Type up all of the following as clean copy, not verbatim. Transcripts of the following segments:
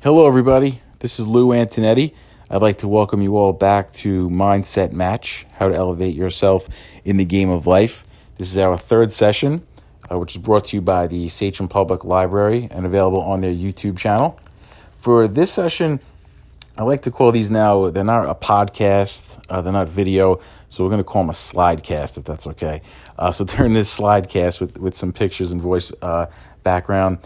Hello, everybody. This is Lou Antonetti. I'd like to welcome you all back to Mindset Match, how to elevate yourself in the game of life. This is our third session, which is brought to you by the Sachem Public Library and available on their YouTube channel. For this session, I like to call these now, they're not a podcast, they're not video, so we're going to call them a slidecast, if that's okay. So during this slidecast with some pictures and voice background,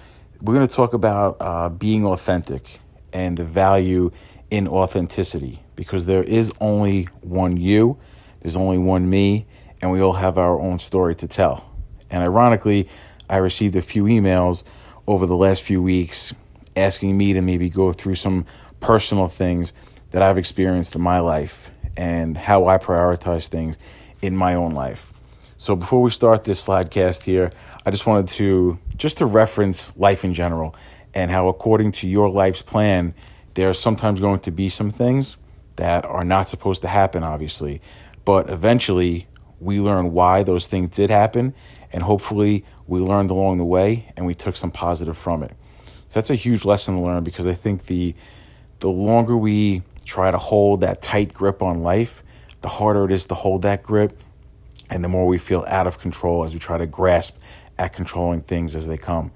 we're going to talk about being authentic and the value in authenticity, because there is only one you, there's only one me, and we all have our own story to tell. And ironically, I received a few emails over the last few weeks asking me to maybe go through some personal things that I've experienced in my life and how I prioritize things in my own life. So before we start this slidecast here, I just wanted to reference life in general and how, according to your life's plan, there are sometimes going to be some things that are not supposed to happen, obviously, but eventually we learn why those things did happen, and hopefully we learned along the way and we took some positive from it. So that's a huge lesson to learn, because I think the longer we try to hold that tight grip on life, the harder it is to hold that grip, and the more we feel out of control as we try to grasp at controlling things as they come.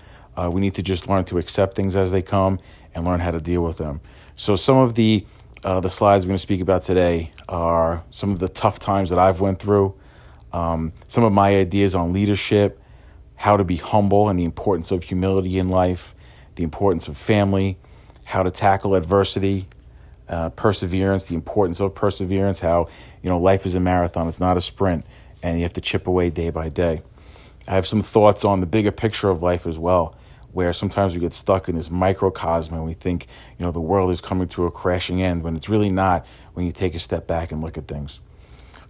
We need to just learn to accept things as they come and learn how to deal with them. So some of the slides we're going to speak about today are some of the tough times that I've went through, some of my ideas on leadership, how to be humble and the importance of humility in life, the importance of family, how to tackle adversity, perseverance, the importance of perseverance, how, life is a marathon, it's not a sprint, and you have to chip away day by day. I have some thoughts on the bigger picture of life as well, where sometimes we get stuck in this microcosm and we think, the world is coming to a crashing end, when it's really not when you take a step back and look at things.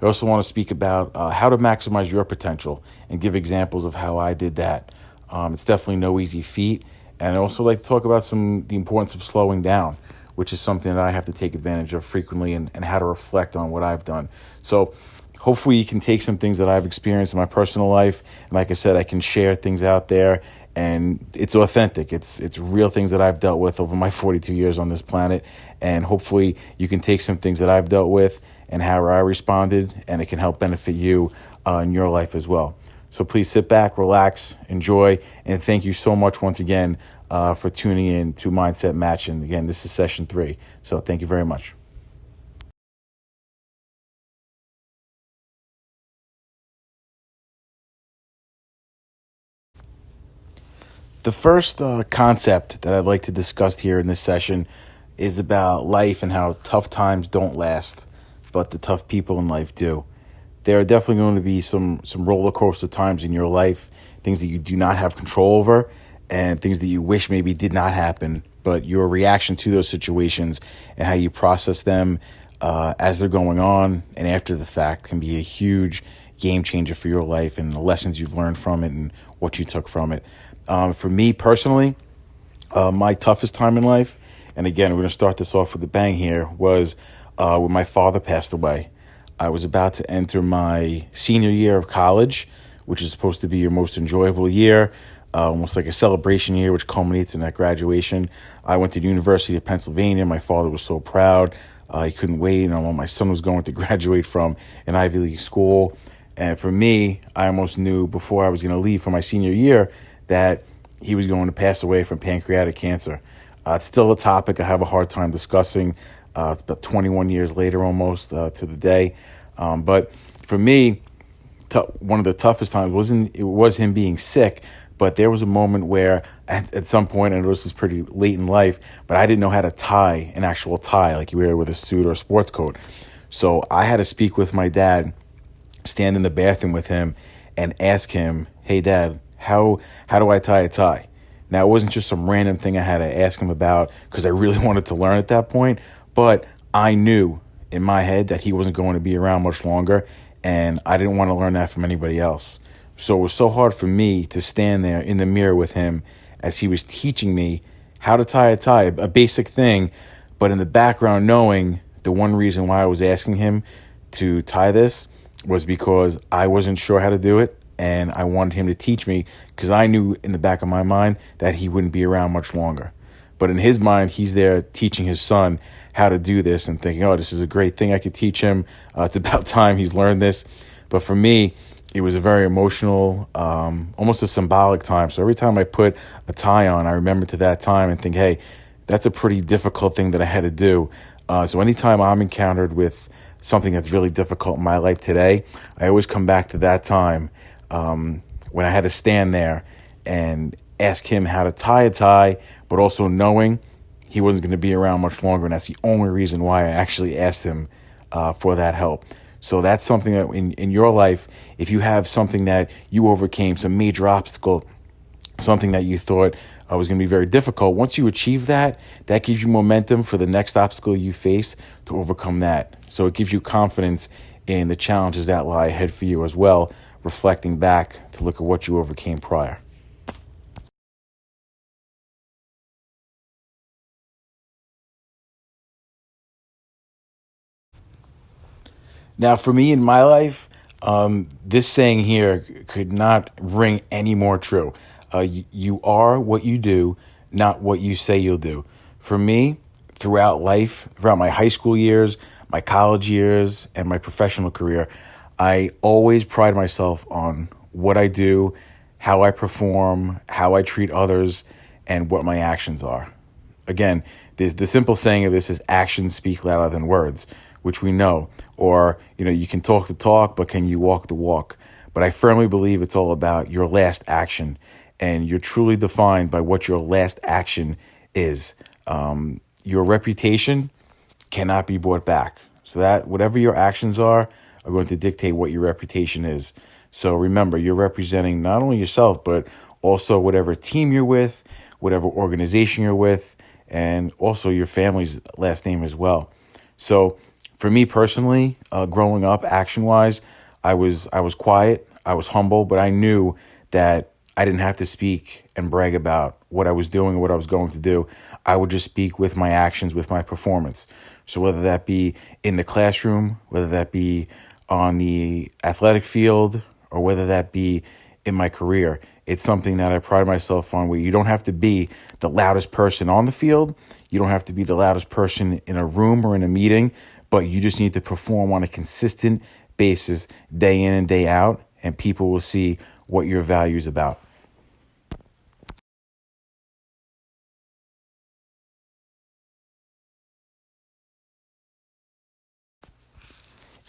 I also want to speak about how to maximize your potential and give examples of how I did that. It's definitely no easy feat. And I also like to talk about the importance of slowing down, which is something that I have to take advantage of frequently, and how to reflect on what I've done. So hopefully you can take some things that I've experienced in my personal life. And like I said, I can share things out there, and it's authentic. It's real things that I've dealt with over my 42 years on this planet. And hopefully you can take some things that I've dealt with and how I responded, and it can help benefit you in your life as well. So please sit back, relax, enjoy, and thank you so much once again for tuning in to Mindset Match. And again, this is session 3. So thank you very much. The first concept that I'd like to discuss here in this session is about life and how tough times don't last, but the tough people in life do. There are definitely going to be some roller coaster times in your life, things that you do not have control over, and things that you wish maybe did not happen. But your reaction to those situations and how you process them as they're going on and after the fact can be a huge game changer for your life and the lessons you've learned from it and what you took from it. For me personally, my toughest time in life, and again, we're going to start this off with a bang here, was when my father passed away. I was about to enter my senior year of college, which is supposed to be your most enjoyable year, almost like a celebration year, which culminates in that graduation. I went to the University of Pennsylvania. My father was so proud. He couldn't wait. My son was going to graduate from an Ivy League school. And for me, I almost knew before I was going to leave for my senior year that he was going to pass away from pancreatic cancer. It's still a topic I have a hard time discussing. It's about 21 years later almost to the day. But for me, one of the toughest times was him being sick, but there was a moment where at some point, and this is pretty late in life, but I didn't know how to tie an actual tie like you wear with a suit or a sports coat. So I had to speak with my dad, stand in the bathroom with him, and ask him, "Hey, Dad, how do I tie a tie?" Now, it wasn't just some random thing I had to ask him about because I really wanted to learn at that point, but I knew in my head that he wasn't going to be around much longer, and I didn't want to learn that from anybody else. So it was so hard for me to stand there in the mirror with him as he was teaching me how to tie a tie, a basic thing, but in the background knowing the one reason why I was asking him to tie this was because I wasn't sure how to do it, and I wanted him to teach me because I knew in the back of my mind that he wouldn't be around much longer. But in his mind, he's there teaching his son how to do this and thinking, oh, this is a great thing I could teach him. It's about time he's learned this. But for me, it was a very emotional, almost a symbolic time. So every time I put a tie on, I remember to that time and think, hey, that's a pretty difficult thing that I had to do. So anytime I'm encountered with something that's really difficult in my life today, I always come back to that time when I had to stand there and ask him how to tie a tie, but also knowing he wasn't going to be around much longer. And that's the only reason why I actually asked him for that help. So that's something that in your life, if you have something that you overcame, some major obstacle, something that you thought was going to be very difficult, once you achieve that, that gives you momentum for the next obstacle you face to overcome that. So it gives you confidence in the challenges that lie ahead for you as well, reflecting back to look at what you overcame prior. Now, for me in my life, this saying here could not ring any more true. You are what you do, not what you say you'll do. For me, throughout life, throughout my high school years, my college years, and my professional career, I always pride myself on what I do, how I perform, how I treat others, and what my actions are. Again, the simple saying of this is actions speak louder than words, which we know. Or, you can talk the talk, but can you walk the walk? But I firmly believe it's all about your last action. And you're truly defined by what your last action is. Your reputation cannot be brought back. So that whatever your actions are going to dictate what your reputation is. So remember, you're representing not only yourself, but also whatever team you're with, whatever organization you're with, and also your family's last name as well. So for me personally, growing up action-wise, I was quiet, I was humble, but I knew that I didn't have to speak and brag about what I was doing or what I was going to do. I would just speak with my actions, with my performance. So whether that be in the classroom, whether that be on the athletic field, or whether that be in my career, it's something that I pride myself on, where you don't have to be the loudest person on the field. You don't have to be the loudest person in a room or in a meeting, but you just need to perform on a consistent basis, day in and day out, and people will see what your value is about.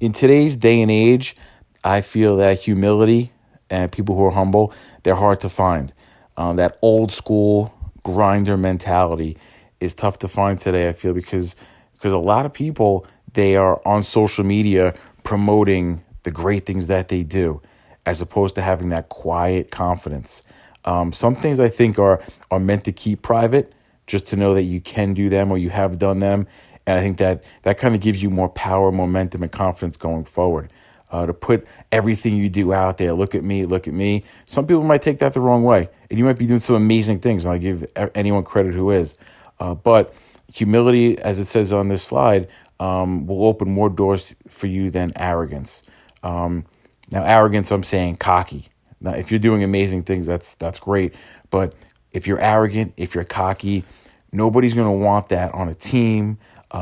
In today's day and age, I feel that humility and people who are humble, they're hard to find. That old school grinder mentality is tough to find today, I feel, because a lot of people, they are on social media promoting the great things that they do, as opposed to having that quiet confidence. Some things I think are meant to keep private, just to know that you can do them or you have done them. And I think that kind of gives you more power, momentum, and confidence going forward. To put everything you do out there, look at me, look at me. Some people might take that the wrong way, and you might be doing some amazing things, and I give anyone credit who is. But humility, as it says on this slide, will open more doors for you than arrogance. Now, arrogance, I'm saying cocky. Now, if you're doing amazing things, that's great. But if you're arrogant, if you're cocky, nobody's going to want that on a team,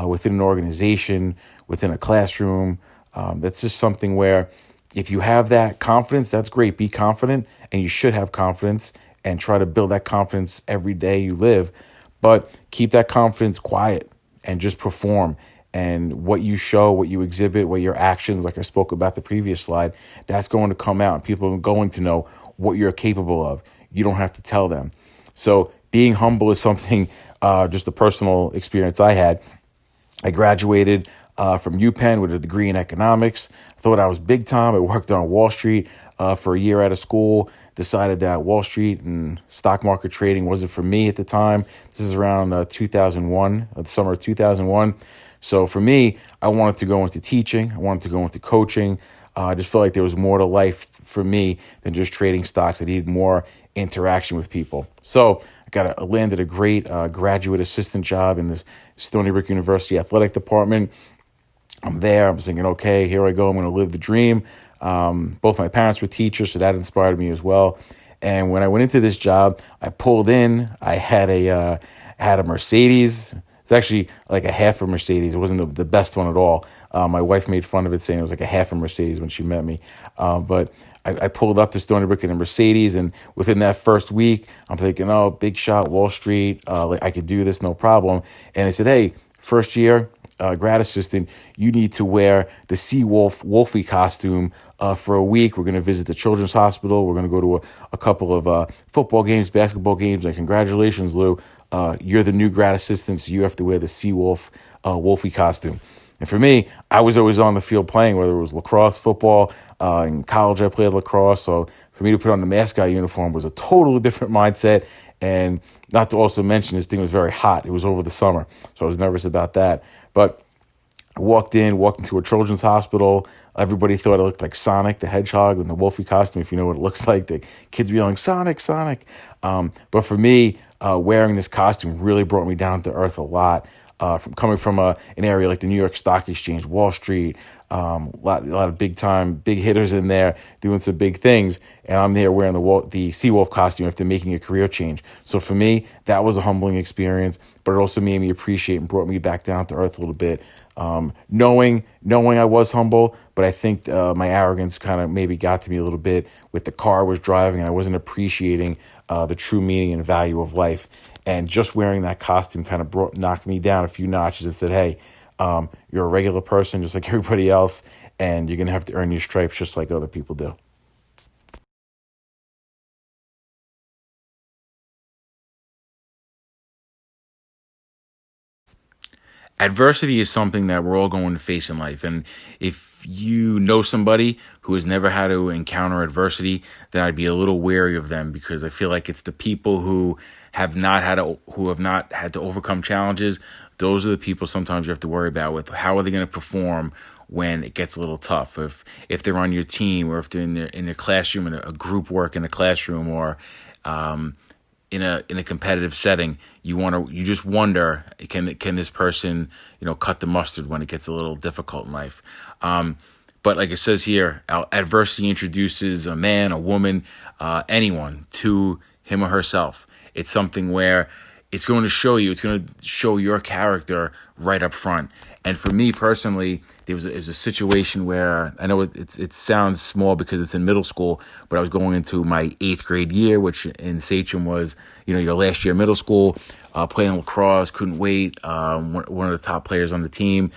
within an organization, within a classroom. That's just something where if you have that confidence, that's great. Be confident, and you should have confidence, and try to build that confidence every day you live. But keep that confidence quiet and just perform. And what you show, what you exhibit, what your actions, like I spoke about the previous slide, that's going to come out. People are going to know what you're capable of. You don't have to tell them. So being humble is something, just a personal experience I had. I graduated from UPenn with a degree in economics. Thought I was big time. I worked on Wall Street for a year out of school. Decided that Wall Street and stock market trading wasn't for me at the time. This is around 2001, the summer of 2001. So for me, I wanted to go into teaching. I wanted to go into coaching. I just felt like there was more to life for me than just trading stocks. I needed more interaction with people. So landed a great graduate assistant job in the Stony Brook University athletic department. I'm there. I'm thinking, okay, here I go. I'm going to live the dream. Both my parents were teachers, so that inspired me as well. And when I went into this job, I pulled in. I had a Mercedes. It's actually like a half a Mercedes. It wasn't the best one at all. My wife made fun of it, saying it was like a half a Mercedes when she met me. But I pulled up to Stony Brook in a Mercedes, and within that first week, I'm thinking, oh, big shot, Wall Street. Like I could do this, no problem. And they said, hey, first year, grad assistant, you need to wear the Wolfie costume for a week. We're going to visit the Children's Hospital. We're going to go to a couple of football games, basketball games. And congratulations, Lou. You're the new grad assistant, so you have to wear the Wolfie costume. And for me, I was always on the field playing, whether it was lacrosse, football. In college, I played lacrosse. So for me to put on the mascot uniform was a totally different mindset. And not to also mention, this thing was very hot. It was over the summer, so I was nervous about that. But I walked into a children's hospital. Everybody thought I looked like Sonic the Hedgehog in the Wolfie costume, if you know what it looks like. The kids were yelling, Sonic, Sonic. But for me, wearing this costume really brought me down to earth a lot. From coming from an area like the New York Stock Exchange, Wall Street, a lot of big hitters in there doing some big things, and I'm there wearing the Seawolf costume after making a career change. So for me, that was a humbling experience, but it also made me appreciate and brought me back down to earth a little bit. Knowing I was humble, but I think my arrogance kind of maybe got to me a little bit with the car I was driving, and I wasn't appreciating the true meaning and value of life. And just wearing that costume kind of knocked me down a few notches and said, hey, you're a regular person just like everybody else, and you're going to have to earn your stripes just like other people do. Adversity is something that we're all going to face in life. And if you know somebody who has never had to encounter adversity, then I'd be a little wary of them, because I feel like it's the people who have not had to overcome challenges. Those are the people sometimes you have to worry about with how are they going to perform when it gets a little tough. If they're on your team, or if they're in a classroom, in a group work in a classroom, or in a competitive setting, you just wonder, can this person cut the mustard when it gets a little difficult in life. But like it says here, adversity introduces a man, a woman, anyone to him or herself. It's something where it's going to show your character right up front. And for me personally, there was a situation where, I know it sounds small because it's in middle school, but I was going into my 8th grade year, which in Sachem was, your last year of middle school, playing lacrosse, couldn't wait, one of the top players on the team,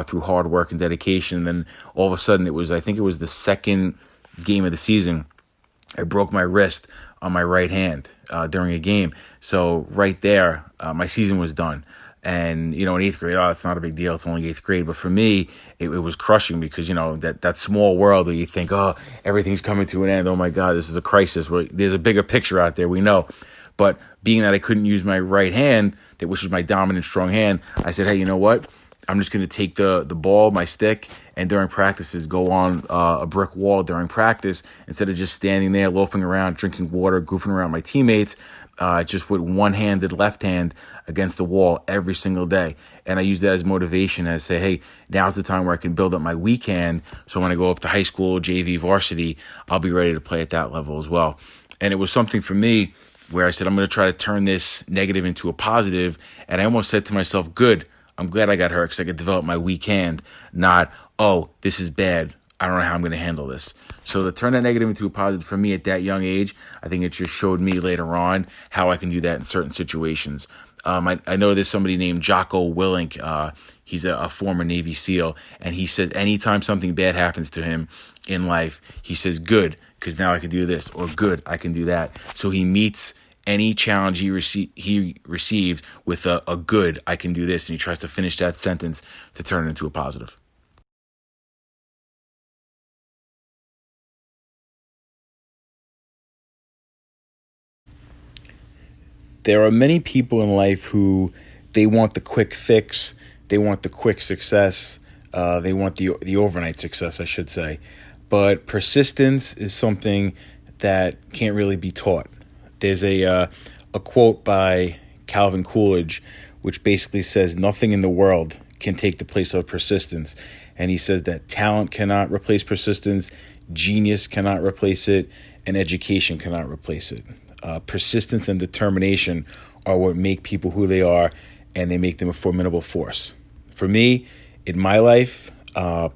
through hard work and dedication. And then all of a sudden I think it was the second game of the season, I broke my wrist on my right hand during a game. So right there, my season was done. And, in 8th grade, it's not a big deal. It's only 8th grade. But for me, it was crushing, because, that small world where you think, oh, everything's coming to an end. Oh, my God, this is a crisis. Well, there's a bigger picture out there, we know. But being that I couldn't use my right hand, which was my dominant, strong hand, I said, hey, you know what? I'm just going to take the ball, my stick, and during practices go on a brick wall during practice, instead of just standing there loafing around, drinking water, goofing around my teammates. Just with one-handed left hand against the wall every single day. And I use that as motivation, and I say, hey, now's the time where I can build up my weak hand, so when I go up to high school, JV, varsity, I'll be ready to play at that level as well. And it was something for me where I said, I'm going to try to turn this negative into a positive. And I almost said to myself, good, I'm glad I got hurt, because I could develop my weak hand, not, oh, this is bad, I don't know how I'm going to handle this. So to turn that negative into a positive for me at that young age, I think it just showed me later on how I can do that in certain situations. I know there's somebody named Jocko Willink. He's a former Navy SEAL, and he said anytime something bad happens to him in life, he says, good, because now I can do this, or good, I can do that. So he meets any challenge he receives with a good, I can do this, and he tries to finish that sentence to turn it into a positive. There are many people in life who they want the quick fix, they want the quick success, they want the overnight success, I should say. But persistence is something that can't really be taught. There's a quote by Calvin Coolidge, which basically says nothing in the world can take the place of persistence. And he says that talent cannot replace persistence, genius cannot replace it, and education cannot replace it. Persistence and determination are what make people who they are, and they make them a formidable force. For me, in my life,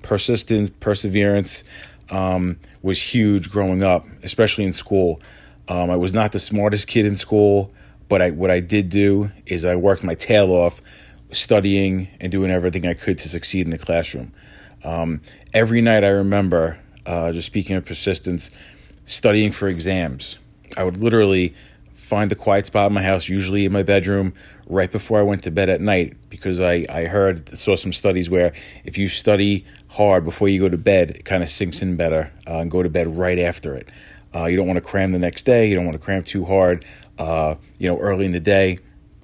persistence, perseverance was huge growing up, especially in school. I was not the smartest kid in school, but what I did do is I worked my tail off studying and doing everything I could to succeed in the classroom. Every night I remember, just speaking of persistence, studying for exams. I would literally find a quiet spot in my house, usually in my bedroom, right before I went to bed at night, because I saw some studies where if you study hard before you go to bed, it kind of sinks in better, and go to bed right after it. You don't want to cram the next day. You don't want to cram too hard, early in the day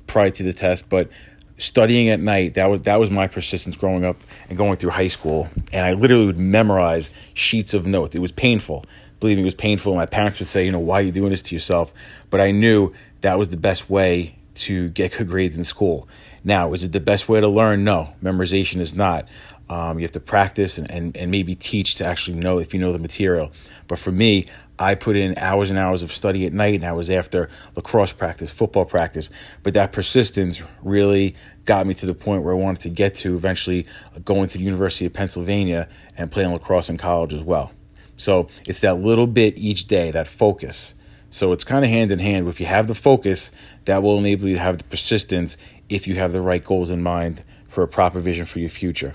prior to the test. But studying at night, that was my persistence growing up and going through high school. And I literally would memorize sheets of notes. It was painful. Believe me, it was painful. My parents would say, why are you doing this to yourself? But I knew that was the best way to get good grades in school. Now, is it the best way to learn? No, memorization is not. You have to practice and maybe teach to actually know if you know the material. But for me, I put in hours and hours of study at night, and I was after lacrosse practice, football practice. But that persistence really got me to the point where I wanted to get to, eventually going to the University of Pennsylvania and playing lacrosse in college as well. So it's that little bit each day, that focus. So it's kind of hand in hand. If you have the focus, that will enable you to have the persistence if you have the right goals in mind for a proper vision for your future.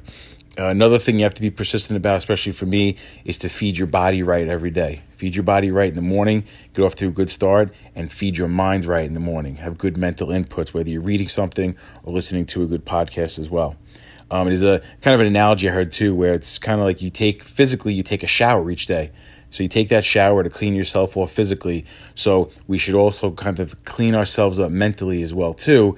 Another thing you have to be persistent about, especially for me, is to feed your body right every day. Feed your body right in the morning, get off to a good start, and feed your mind right in the morning. Have good mental inputs, whether you're reading something or listening to a good podcast as well. It is a kind of an analogy I heard too, where it's kind of like you take a shower each day. So you take that shower to clean yourself off physically. So we should also kind of clean ourselves up mentally as well too,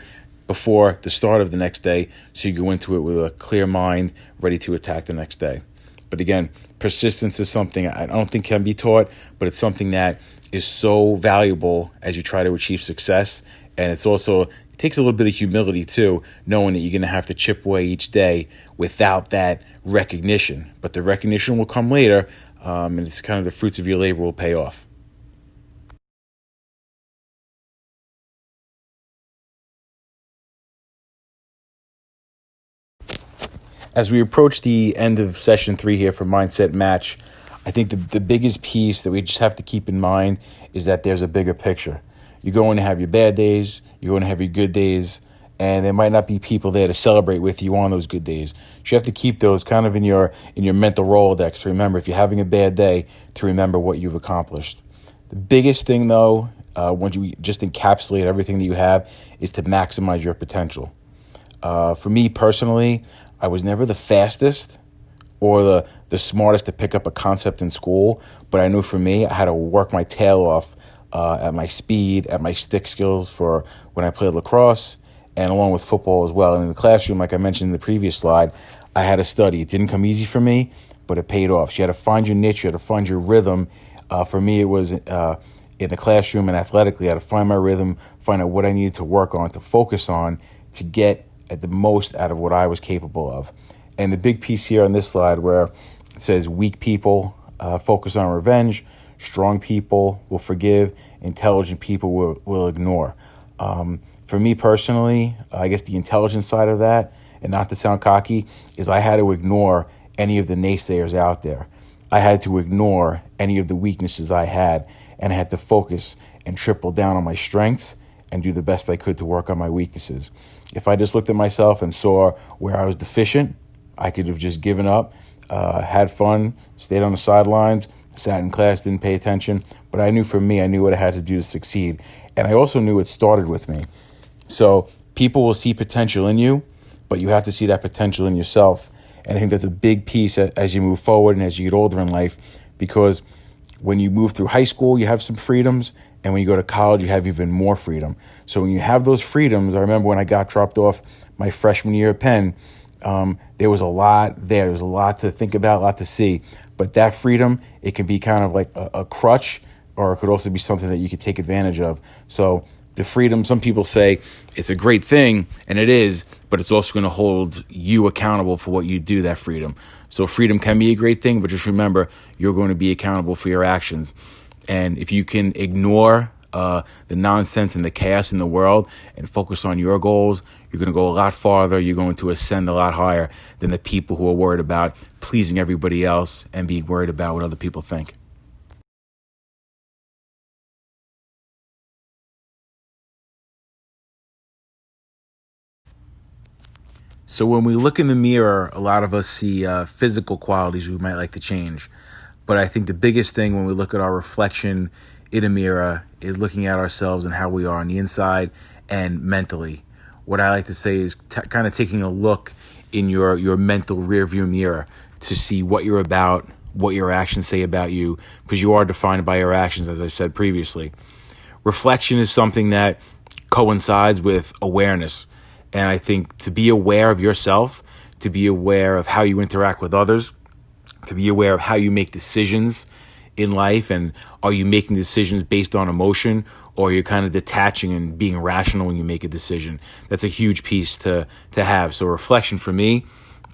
before the start of the next day, so you go into it with a clear mind, ready to attack the next day. But again, persistence is something I don't think can be taught, but it's something that is so valuable as you try to achieve success. And it takes a little bit of humility too, knowing that you're going to have to chip away each day without that recognition. But the recognition will come later, and it's kind of the fruits of your labor will pay off. As we approach the end of session 3 here for Mindset Match, I think the biggest piece that we just have to keep in mind is that there's a bigger picture. You're going to have your bad days, you're going to have your good days, and there might not be people there to celebrate with you on those good days. So you have to keep those kind of in your mental Rolodex to remember, if you're having a bad day, to remember what you've accomplished. The biggest thing, though, once you just encapsulate everything that you have, is to maximize your potential. For me personally, I was never the fastest or the smartest to pick up a concept in school, but I knew for me, I had to work my tail off at my speed, at my stick skills for when I played lacrosse, and along with football as well. And in the classroom, like I mentioned in the previous slide, I had to study. It didn't come easy for me, but it paid off. So you had to find your niche, you had to find your rhythm. For me, it was in the classroom and athletically, I had to find my rhythm, find out what I needed to work on, to focus on, to get at the most out of what I was capable of. And the big piece here on this slide where it says weak people focus on revenge, strong people will forgive, intelligent people will ignore. For me personally, I guess the intelligent side of that, and not to sound cocky, is I had to ignore any of the naysayers out there. I had to ignore any of the weaknesses I had, and I had to focus and triple down on my strengths and do the best I could to work on my weaknesses. If I just looked at myself and saw where I was deficient, I could have just given up, had fun, stayed on the sidelines, sat in class, didn't pay attention. But I knew for me, I knew what I had to do to succeed. And I also knew it started with me. So people will see potential in you, but you have to see that potential in yourself. And I think that's a big piece as you move forward and as you get older in life, because when you move through high school, you have some freedoms. And when you go to college, you have even more freedom. So when you have those freedoms, I remember when I got dropped off my freshman year at Penn, there was a lot there. There was a lot to think about, a lot to see. But that freedom, it can be kind of like a crutch, or it could also be something that you could take advantage of. So the freedom, some people say it's a great thing, and it is, but it's also going to hold you accountable for what you do, that freedom. So freedom can be a great thing, but just remember, you're going to be accountable for your actions. And if you can ignore the nonsense and the chaos in the world and focus on your goals, you're going to go a lot farther. You're going to ascend a lot higher than the people who are worried about pleasing everybody else and being worried about what other people think. So when we look in the mirror, a lot of us see physical qualities we might like to change. But I think the biggest thing when we look at our reflection in a mirror is looking at ourselves and how we are on the inside and mentally. What I like to say is kind of taking a look in your mental rearview mirror to see what you're about, what your actions say about you, because you are defined by your actions, as I said previously. Reflection is something that coincides with awareness. And I think to be aware of yourself, to be aware of how you interact with others, to be aware of how you make decisions in life, and are you making decisions based on emotion, or are you kind of detaching and being rational when you make a decision? That's a huge piece to have. So reflection for me,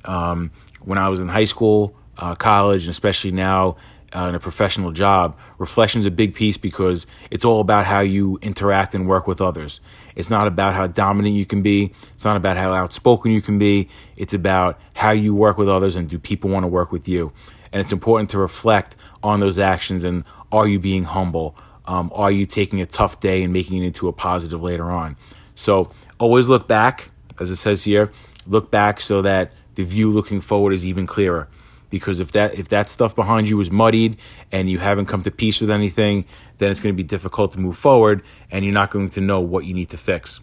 when I was in high school, college, and especially now in a professional job, reflection is a big piece because it's all about how you interact and work with others. It's not about how dominant you can be. It's not about how outspoken you can be. It's about how you work with others and do people want to work with you. And it's important to reflect on those actions and are you being humble? Are you taking a tough day and making it into a positive later on? So always look back, as it says here, look back so that the view looking forward is even clearer. Because if that stuff behind you is muddied and you haven't come to peace with anything, then it's going to be difficult to move forward and you're not going to know what you need to fix.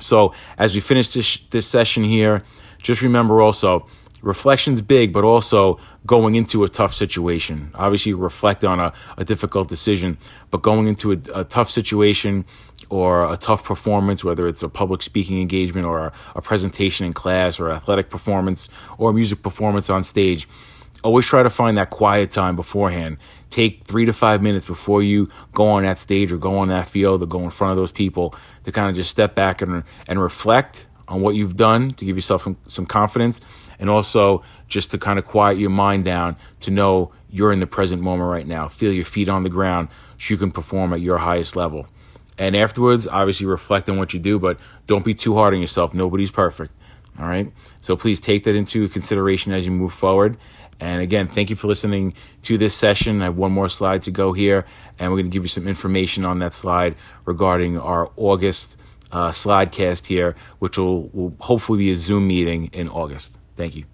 So as we finish this session here, just remember also, reflection's big, but also going into a tough situation. Obviously, reflect on a difficult decision, but going into a tough situation or a tough performance, whether it's a public speaking engagement or a presentation in class or athletic performance or a music performance on stage, always try to find that quiet time beforehand. Take 3 to 5 minutes before you go on that stage or go on that field or go in front of those people to kind of just step back and reflect on what you've done to give yourself some confidence, and also just to kind of quiet your mind down to know you're in the present moment right now. Feel your feet on the ground so you can perform at your highest level. And afterwards, obviously reflect on what you do, but don't be too hard on yourself. Nobody's perfect. All right? So please take that into consideration as you move forward. And again, thank you for listening to this session. I have one more slide to go here, and we're going to give you some information on that slide regarding our August slidecast here, which will hopefully be a Zoom meeting in August. Thank you.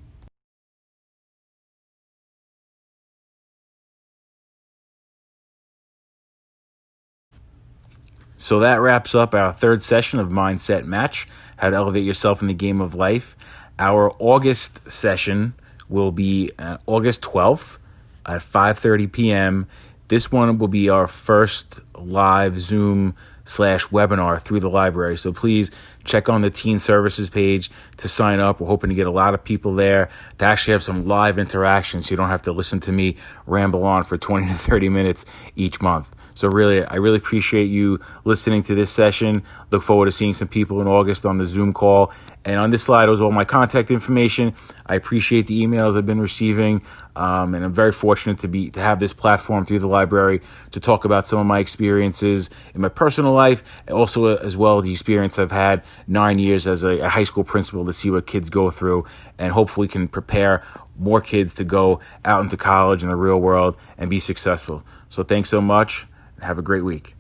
So that wraps up our third session of Mindset Match, how to elevate yourself in the game of life. Our August session will be August 12th at 5:30 p.m. This one will be our first live Zoom /webinar through the library. So please check on the Teen Services page to sign up. We're hoping to get a lot of people there to actually have some live interaction so you don't have to listen to me ramble on for 20 to 30 minutes each month. So really, I really appreciate you listening to this session. Look forward to seeing some people in August on the Zoom call. And on this slide was all my contact information. I appreciate the emails I've been receiving. And I'm very fortunate to have this platform through the library to talk about some of my experiences in my personal life, and also as well the experience I've had 9 years as a high school principal to see what kids go through, and hopefully can prepare more kids to go out into college in the real world and be successful. So thanks so much. Have a great week.